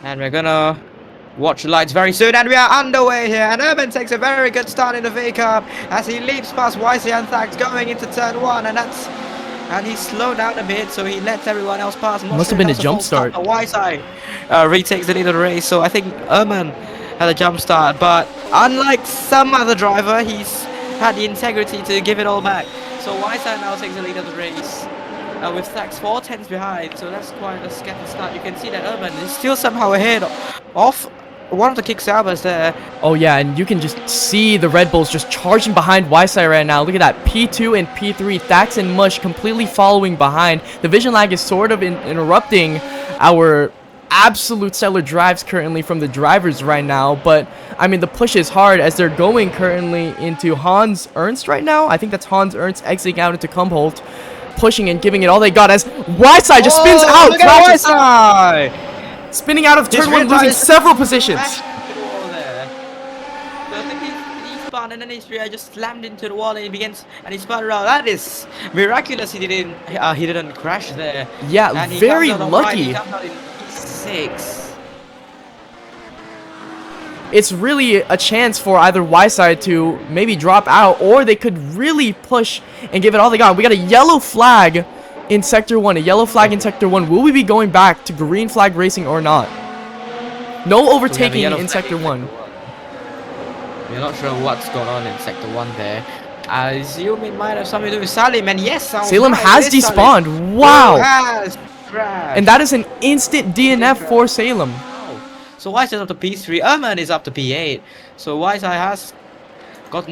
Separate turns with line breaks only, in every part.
And we're gonna watch the lights very soon, and we are underway here. And Urban takes a very good start in the V Cup as he leaps past YC and Thax going into turn 1, and he slowed down a bit, so he lets everyone else pass.
Must have been a jump start.
YC retakes the lead of the race, so I think Urban had a jump start, but unlike some other driver, he's had the integrity to give it all back. So YC now takes the lead of the race. With Thax 4 tenths behind, so that's quite a scattered start. You can see that Urban is still somehow ahead of one of the kick-salvers there.
Oh yeah, and you can just see the Red Bulls just charging behind YSI right now. Look at that, P2 and P3, Thax and Mush completely following behind. The vision lag is sort of interrupting our absolute stellar drives currently from the drivers right now, but I mean the push is hard as they're going currently into Hans Ernst right now. I think that's Hans Ernst exiting out into Kumholt, pushing and giving it all they got as YSI just spins out, spinning out of turn 1, losing several positions.
So I think he spun and then he just slammed into the wall and he spun around. That is miraculous. He didn't crash there.
Yeah,
and
very lucky.
He comes out in P6.
It's really a chance for either Y-side to maybe drop out, or they could really push and give it all they got. We got a yellow flag in Sector 1, a yellow flag in Sector 1. Will we be going back to green flag racing or not? No overtaking in Sector 1.
We're not sure what's going on in Sector 1 there. I assume it might have something to do with Salim, and yes,
Salem has despawned. Wow! And that is an instant DNF for Salem.
So YSI is up to P3, Erman is up to P8. So YSI has got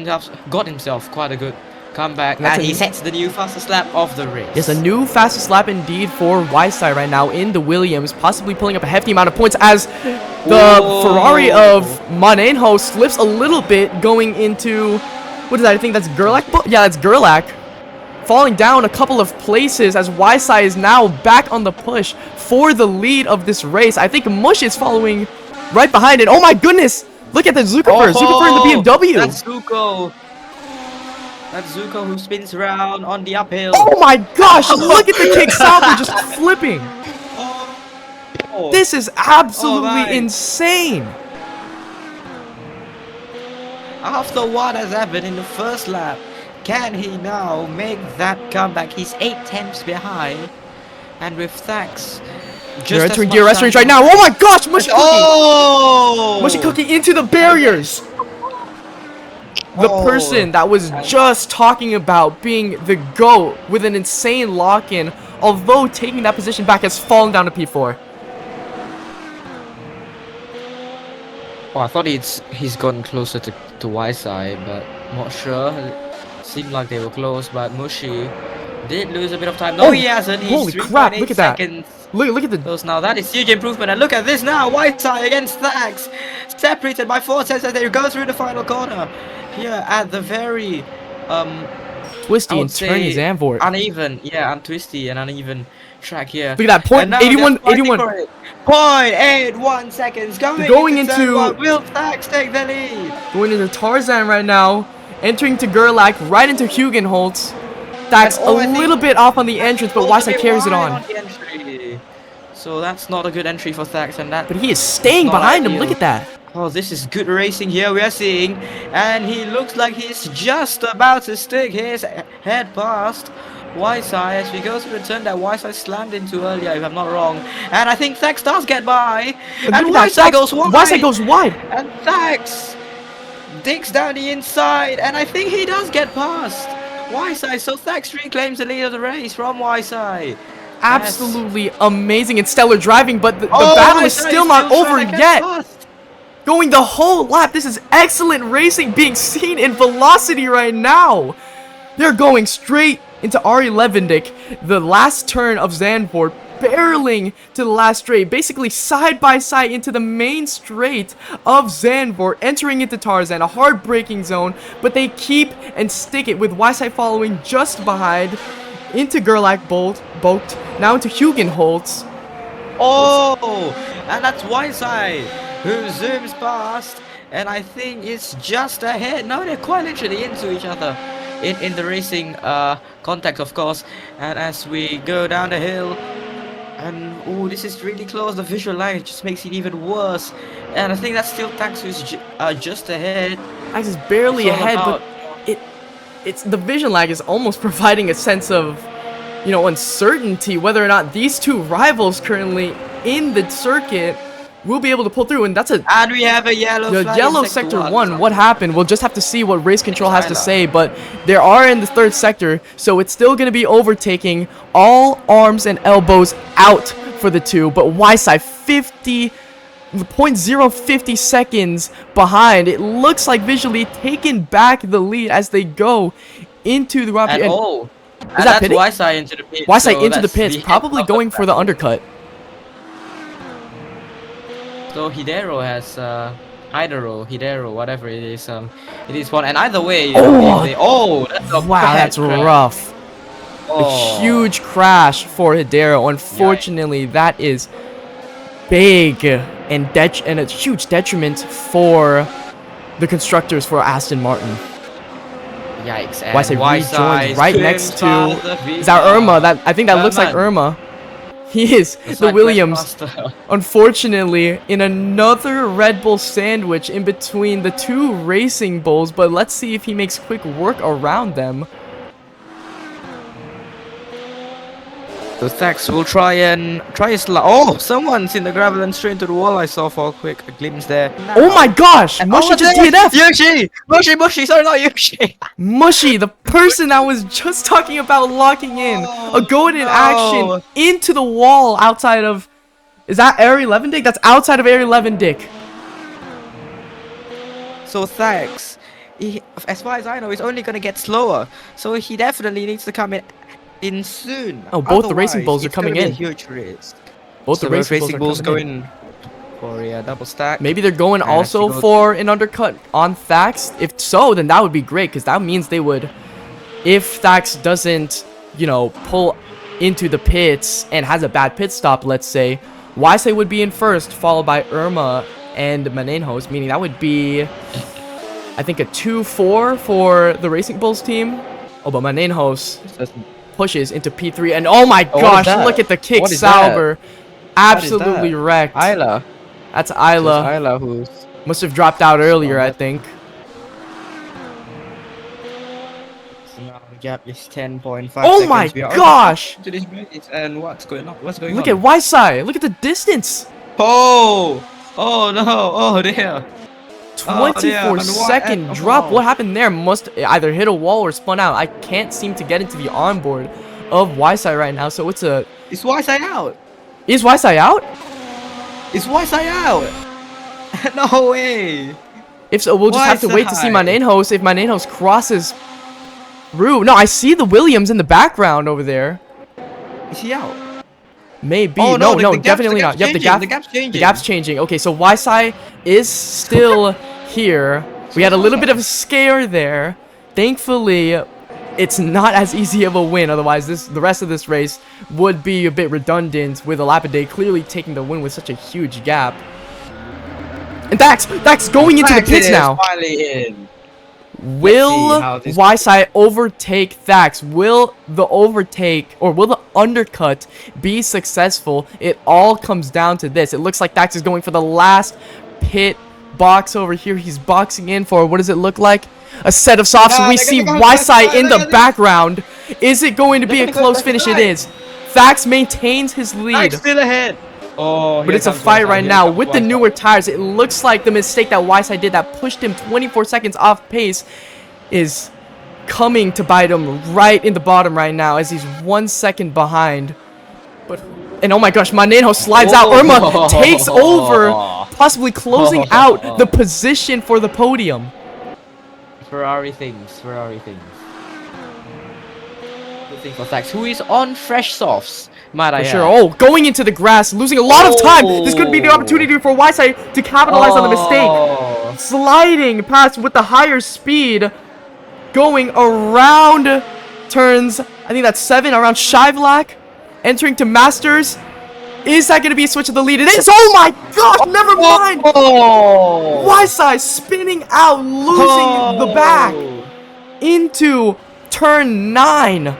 himself quite a good comeback, and he sets the new fastest lap of the race.
Yes, a new fastest lap indeed for YSI right now in the Williams, possibly pulling up a hefty amount of points as the Ferrari of Manenho slips a little bit going into, what is that? I think that's Gerlach? Yeah, that's Gerlach. Falling down a couple of places as YSI is now back on the push for the lead of this race. I think Mush is following right behind it. Oh my goodness! Look at the Zuckerberg. Zuckerberg in the BMW.
That's Zuko. That's Zuko who spins around on the uphill.
Oh my gosh! Look at the kick salver just flipping. This is absolutely insane.
After what has happened in the first lap, can he now make that comeback? He's 8 tenths behind, and with Thax,
they're entering gear restaurant right now. Oh my gosh, Mushy Cookie! Mushy Cookie into the barriers. The person that was just talking about being the GOAT with an insane lock-in, although taking that position back, has fallen down to P4.
Oh, I thought he's gotten closer to YSI, but not sure. Seemed like they were close, but Mushy did lose a bit of time. No, he hasn't. He's
holy crap! Look at that. Look at the.
Close now. That is huge improvement. And look at this now. YSI against Thax, separated by 4 tenths as they go through the final corner. Here at the very
twisty and turny Zandvoort.
Uneven, yeah, and twisty and uneven track here.
Look at that point. 81.
0.81 seconds going into will Thax take the lead?
Going into Tarzan right now. Entering to Gerlach, right into Hugenholtz. Thax a little bit off on the entrance, but YSI carries it on.
So that's not a good entry for Thax, and that.
But he is staying behind him. Look at that.
Oh, this is good racing here. We are seeing, and he looks like he's just about to stick his head past YSI as we go through the turn that YSI slammed into earlier, if I'm not wrong. And I think Thax does get by, and YSI goes wide.
YSI goes wide,
and Thax digs down the inside, and I think he does get past YSI, so Thax reclaims the lead of the race from YSI.
Absolutely amazing and stellar driving, but the battle is still not over yet. Going the whole lap. This is excellent racing being seen in velocity right now. They're going straight into Ari Levendick, the last turn of Zandvoort, barreling to the last straight, basically side by side into the main straight of Zandvoort, entering into Tarzan, a hard braking zone, but they keep and stick it with YSI following just behind into Gerlach Bolt, now into Hugenholtz.
Oh, and that's YSI who zooms past, and I think it's just ahead. No, they're quite literally into each other in the racing contact, of course. And as we go down the hill, And oh, this is really close. The visual lag just makes it even worse. And I think that's still Tax who's just ahead.
Tax is barely
It's all
ahead, but
about,
it's the vision lag is almost providing a sense of, you know, uncertainty whether or not these two rivals currently in the circuit will be able to pull through. And that's a
and we have a yellow flag in
yellow sector 1. What happened? We'll just have to see what race control has to say, but they are in the third sector, so it's still going to be overtaking. All arms and elbows out for the two, but Ysai 0.050 seconds behind. It looks like visually taking back the lead as they go into the Grand Prix.
and
Is that pitting?
Ysai into the pits.
Ysai
so
into the
that's
pits,
the
probably
end of
going for the undercut.
So Hidero has Hidero, whatever it is one, and either way, that's a
Wow,
bad
that's
crash.
rough. A huge crash for Hidero. Unfortunately, that is big and a huge detriment for the constructors for Aston Martin.
Yikes! And
Ysai rejoined right next to. Is that
Irma?
Irma? I think that looks like Irma. He is the Williams. Unfortunately, in another Red Bull sandwich in between the two Racing Bulls, but let's see if he makes quick work around them.
So Thax will try a oh, someone's in the gravel and straight into the wall. I saw for a quick glimpse there.
Oh my gosh! Mushy just DNF!
Mushy, sorry, not Yoshi.
Mushy, the person I was just talking about locking in. A go in action into the wall outside of... Is that Air 11 Dick? That's outside of Air 11 Dick.
So Thax, as far as I know, he's only gonna get slower. So he definitely needs to come in soon.
Oh, both the Racing Bulls are coming in.
A huge risk.
Both the Racing Bulls are
going for a double stack.
Maybe they're going also for an undercut on Thax. If so, then that would be great, because that means they would, if Thax doesn't, you know, pull into the pits and has a bad pit stop, let's say, Ysai would be in first, followed by Irma and Manenhos, meaning that would be, I think, a 2-4 for the Racing Bulls team. Oh, but Manenhos pushes into P3, and oh my gosh, look at the kick Sauber. Absolutely wrecked.
Isla.
That's Isla.
Isla who
must have dropped out earlier, I think.
So now the gap is 10.5
Oh my gosh!
To this race, and what's going on?
Look at Ysai. Look at the distance.
Oh no! Oh dear!
24-second drop. What happened there? Must either hit a wall or spun out. I can't seem to get into the onboard of Ysai right now. So it's a...
Is Ysai out?
Is Ysai out?
Is Ysai out? No way!
If so, we'll just have to wait to see Manenhos. If Manenhos crosses through. No, I see the Williams in the background over there.
Is he out?
Maybe.
Oh,
no, definitely not. Yep, the gap's
changing.
The gap's changing. Okay, so Ysai is still here. We had a little bit of a scare there. Thankfully, it's not as easy of a win. Otherwise, the rest of this race would be a bit redundant with Elapide clearly taking the win with such a huge gap. And Thax going into the pits now.
Finally in.
Will Ysai overtake Thax? Will the overtake or will the undercut be successful? It all comes down to this. It looks like Thax is going for the last pit box over here. He's boxing in for, what does it look like? A set of softs. We see Ysai in the background. Is it going to be a close finish? It is. Thax maintains his lead.
Thax still ahead. Oh,
but it's a fight right now. With the newer tires, it looks like the mistake that Ysai did that pushed him 24 seconds off pace is coming to bite him right in the bottom right now as he's 1 second behind. And oh my gosh, Manenhos slides out. Irma takes over, possibly closing out the position for the podium.
Ferrari things. Good thing for Thax, who is on fresh softs.
Sure. Oh, going into the grass, losing a lot of time. This could be the opportunity for Ysai to capitalize on the mistake. Sliding past with the higher speed, going around turns, I think that's 7, around Shivlak, entering to Masters. Is that going to be a switch of the lead? It is! Oh my gosh, never mind! Ysai spinning out, losing the back into turn 9.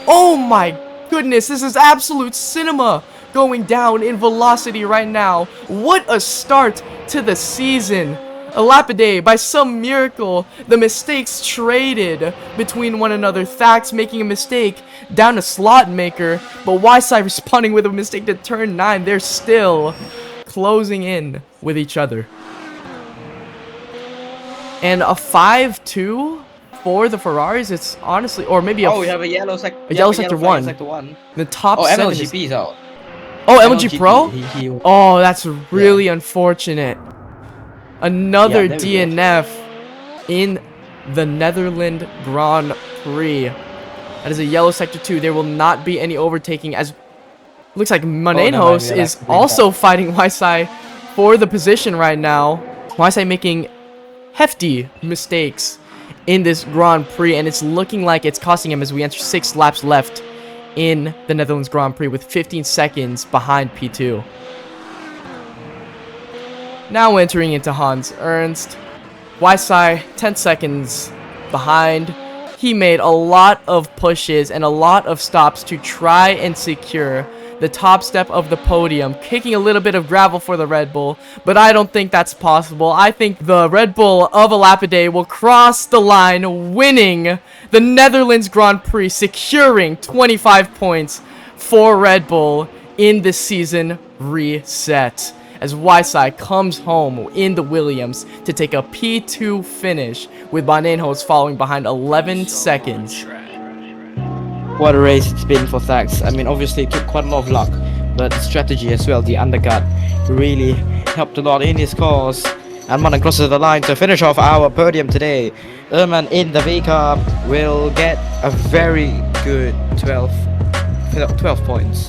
Oh my goodness, this is absolute cinema. going down in velocity right now. What a start to the season. A lap a day, by some miracle, the mistakes traded between one another. Thax making a mistake down to Slot Maker, but YSI responding with a mistake to turn 9. They're still closing in with each other. And a 5-2 for the Ferraris, it's honestly, or maybe a...
Oh, we have a yellow sector.
Yellow sector one.
Sector 1.
The top
Oh,
7
MLGP is out.
Oh, MLG Pro?
He
Oh, that's really unfortunate. Another
Yeah, there we go.
DNF in the Netherlands Grand Prix. That is a yellow sector 2. There will not be any overtaking, as looks like Manejos
yeah,
is
that's
also fighting YSI for the position right now. YSI making hefty mistakes in this Grand Prix, and it's looking like it's costing him as we enter 6 laps left in the Netherlands Grand Prix with 15 seconds behind P2. Now entering into Hans Ernst. YSI 10 seconds behind. He made a lot of pushes and a lot of stops to try and secure the top step of the podium, kicking a little bit of gravel for the Red Bull, but I don't think that's possible. I think the Red Bull of Alapidae will cross the line, winning the Netherlands Grand Prix, securing 25 points for Red Bull in the season reset, as YSI comes home in the Williams to take a P2 finish, with Banenhos following behind 11 seconds.
What a race it's been for Thax. I mean, obviously it took quite a lot of luck, but the strategy as well, the undercut, really helped a lot in his cause. And Manan crosses the line to finish off our podium today. Erman in the V Cup will get a very good 12 points.